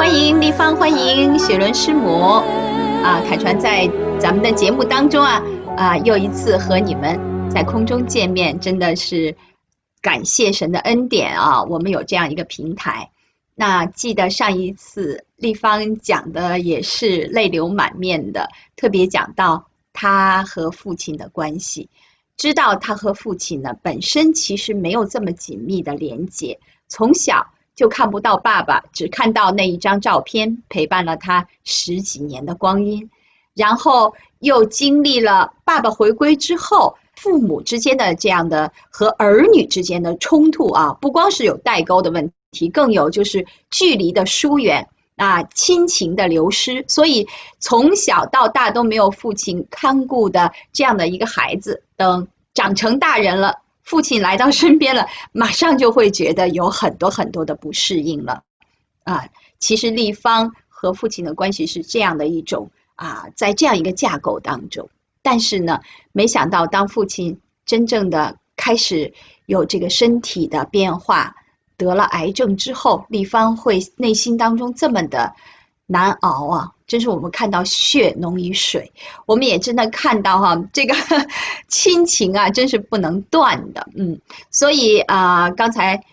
欢迎丽芳，欢迎雪伦师母凯传在咱们的节目当中又一次和你们在空中见面，真的是感谢神的恩典我们有这样一个平台。那记得上一次丽芳讲的也是泪流满面的，特别讲到她和父亲的关系，知道她和父亲呢本身其实没有这么紧密的连结，从小就看不到爸爸，只看到那一张照片陪伴了他10几年的光阴，然后又经历了爸爸回归之后父母之间的这样的和儿女之间的冲突不光是有代沟的问题，更有就是距离的疏远亲情的流失，所以从小到大都没有父亲看顾的这样的一个孩子，等长成大人了，父亲来到身边了，马上就会觉得有很多很多的不适应了其实丽芳和父亲的关系是这样的一种在这样一个架构当中，但是呢，没想到当父亲真正的开始有这个身体的变化，得了癌症之后，丽芳会内心当中这么的难熬真是我们看到血浓于水，我们也真的看到这个亲情真是不能断的所以刚才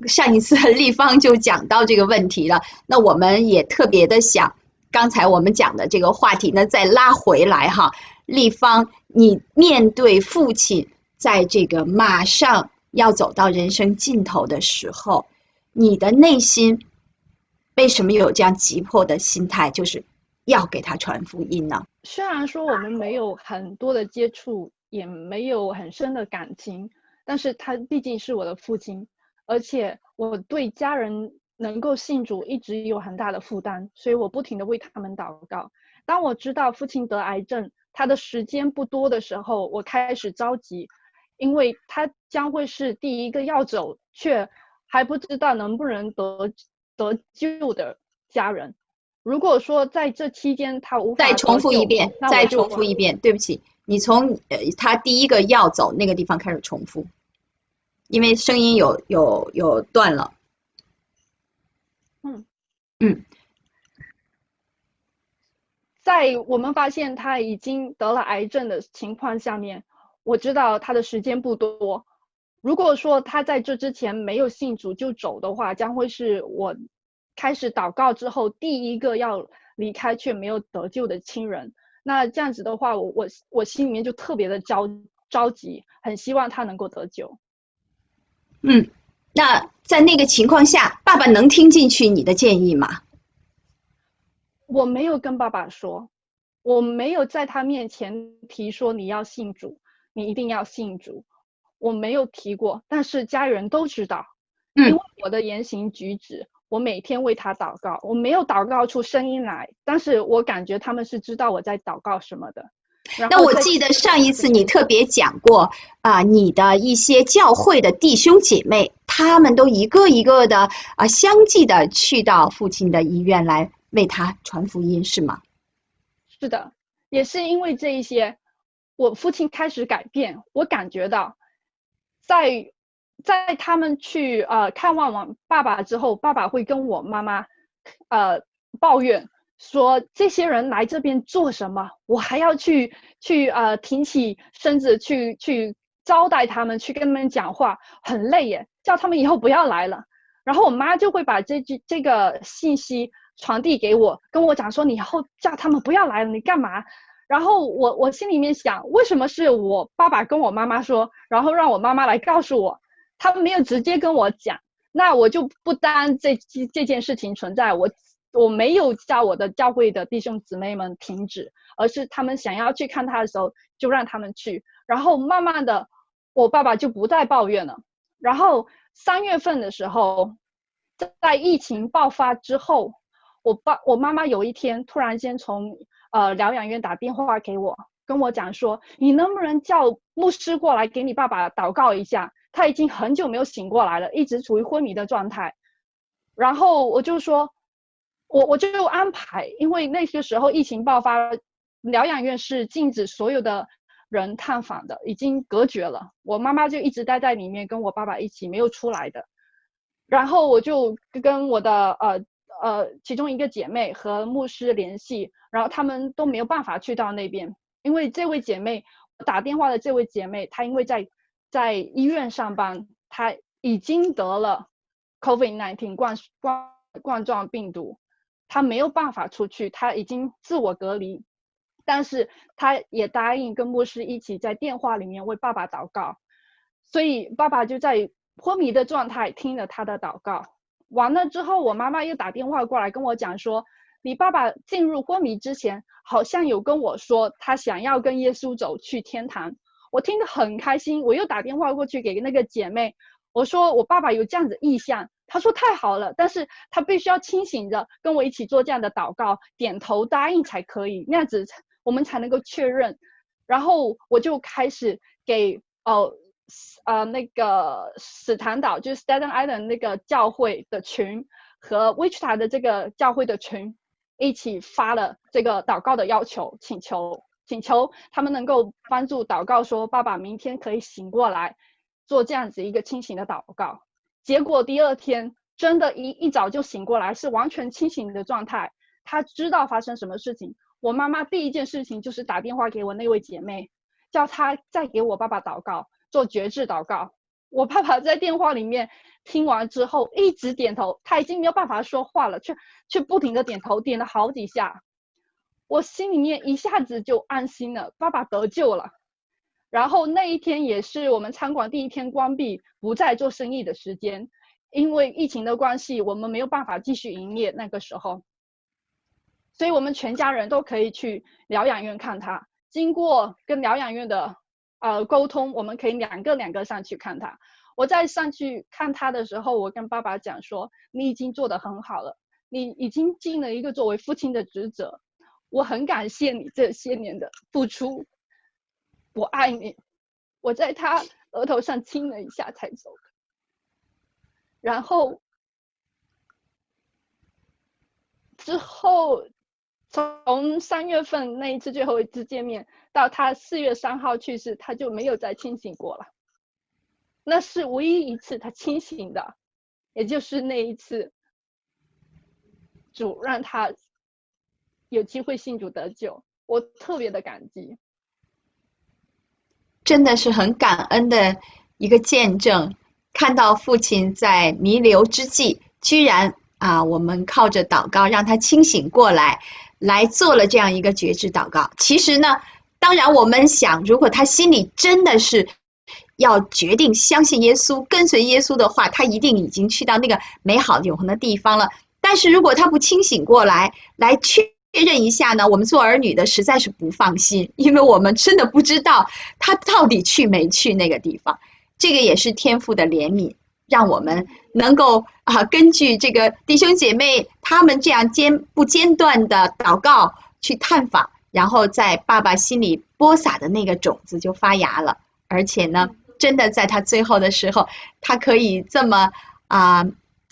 上一次丽芳就讲到这个问题了，那我们也特别的想刚才我们讲的这个话题呢再拉回来丽芳，你面对父亲在这个马上要走到人生尽头的时候，你的内心为什么有这样急迫的心态，就是要给他传福音呢？虽然说我们没有很多的接触，也没有很深的感情，但是他毕竟是我的父亲，而且我对家人能够信主一直有很大的负担，所以我不停地为他们祷告。当我知道父亲得癌症，他的时间不多的时候，我开始着急，因为他将会是第一个要走，却还不知道能不能得救的家人。如果说在这期间他无法再重复一得救，遍，那我再就重复一遍，对不起，你从他第一个要走那个地方开始重复，因为声音有断了。在我们发现他已经得了癌症的情况下面，我知道他的时间不多。如果说他在这之前没有信主就走的话，将会是我开始祷告之后第一个要离开却没有得救的亲人。那这样子的话，我心里面就特别的着急，很希望他能够得救。那在那个情况下，爸爸能听进去你的建议吗？我没有跟爸爸说，我没有在他面前提说你要信主，你一定要信主，我没有提过，但是家人都知道，因为我的言行举止，我每天为他祷告，我没有祷告出声音来，但是我感觉他们是知道我在祷告什么的。那我记得上一次你特别讲过你的一些教会的弟兄姐妹，他们都一个一个的相继的去到父亲的医院来为他传福音，是吗？是的，也是因为这一些，我父亲开始改变，我感觉到在他们去看望完爸爸之后，爸爸会跟我妈妈抱怨说这些人来这边做什么，我还要去挺起身子去招待他们，去跟他们讲话，很累耶，叫他们以后不要来了。然后我妈就会把这个信息传递给我，跟我讲说你以后叫他们不要来了，你干嘛？然后我心里面想，为什么是我爸爸跟我妈妈说，然后让我妈妈来告诉我，他们没有直接跟我讲，那我就不单这件事情存在，我没有叫我的教会的弟兄姊妹们停止，而是他们想要去看他的时候就让他们去，然后慢慢的我爸爸就不再抱怨了。然后3月份的时候，在疫情爆发之后，我妈妈有一天突然间从疗养院打电话给我，跟我讲说，你能不能叫牧师过来给你爸爸祷告一下，他已经很久没有醒过来了，一直处于昏迷的状态。然后我就说我就安排，因为那个时候疫情爆发，疗养院是禁止所有的人探访的，已经隔绝了，我妈妈就一直待在里面跟我爸爸一起没有出来的。然后我就跟我的其中一个姐妹和牧师联系，然后他们都没有办法去到那边，因为这位姐妹打电话的这位姐妹，她因为在医院上班，她已经得了 COVID-19 冠状病毒，她没有办法出去，她已经自我隔离，但是她也答应跟牧师一起在电话里面为爸爸祷告，所以爸爸就在昏迷的状态听了他的祷告。完了之后，我妈妈又打电话过来跟我讲说，你爸爸进入昏迷之前，好像有跟我说他想要跟耶稣走去天堂。我听得很开心，我又打电话过去给那个姐妹，我说我爸爸有这样子意向，她说太好了，但是她必须要清醒着跟我一起做这样的祷告，点头答应才可以，那样子我们才能够确认。然后我就开始给那个史坦岛，就是 Staten Island 那个教会的群和 Wichita 的这个教会的群一起发了这个祷告的要求，请求他们能够帮助祷告，说爸爸明天可以醒过来，做这样子一个清醒的祷告。结果第二天真的一早就醒过来，是完全清醒的状态，他知道发生什么事情。我妈妈第一件事情就是打电话给我那位姐妹，叫她再给我爸爸祷告，做决志祷告。我爸爸在电话里面听完之后一直点头，他已经没有办法说话了，却不停的点头，点了好几下。我心里面一下子就安心了，爸爸得救了。然后那一天也是我们餐馆第一天关闭不再做生意的时间，因为疫情的关系，我们没有办法继续营业那个时候，所以我们全家人都可以去疗养院看他。经过跟疗养院的沟通，我们可以两个上去看他。我在上去看他的时候，我跟爸爸讲说，你已经做得很好了，你已经尽了一个作为父亲的职责，我很感谢你这些年的付出，我爱你。我在他额头上亲了一下才走。然后之后从3月份那一次最后一次见面到他4月3号去世，他就没有再清醒过了。那是唯一一次他清醒的，也就是那一次主让他有机会信主得救，我特别的感激。真的是很感恩的一个见证，看到父亲在弥留之际，居然我们靠着祷告让他清醒过来，来做了这样一个决志祷告。其实呢，当然我们想，如果他心里真的是要决定相信耶稣，跟随耶稣的话，他一定已经去到那个美好永恒的地方了。但是如果他不清醒过来，来确认一下呢，我们做儿女的实在是不放心，因为我们真的不知道他到底去没去那个地方。这个也是天父的怜悯，让我们能够根据这个弟兄姐妹他们这样不间断的祷告去探访，然后在爸爸心里播撒的那个种子就发芽了。而且呢，真的在他最后的时候，他可以这么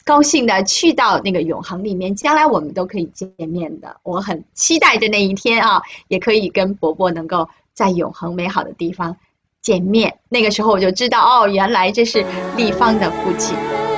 高兴的去到那个永恒里面，将来我们都可以见面的。我很期待着那一天也可以跟伯伯能够在永恒美好的地方见面。那个时候我就知道原来这是立方的父亲。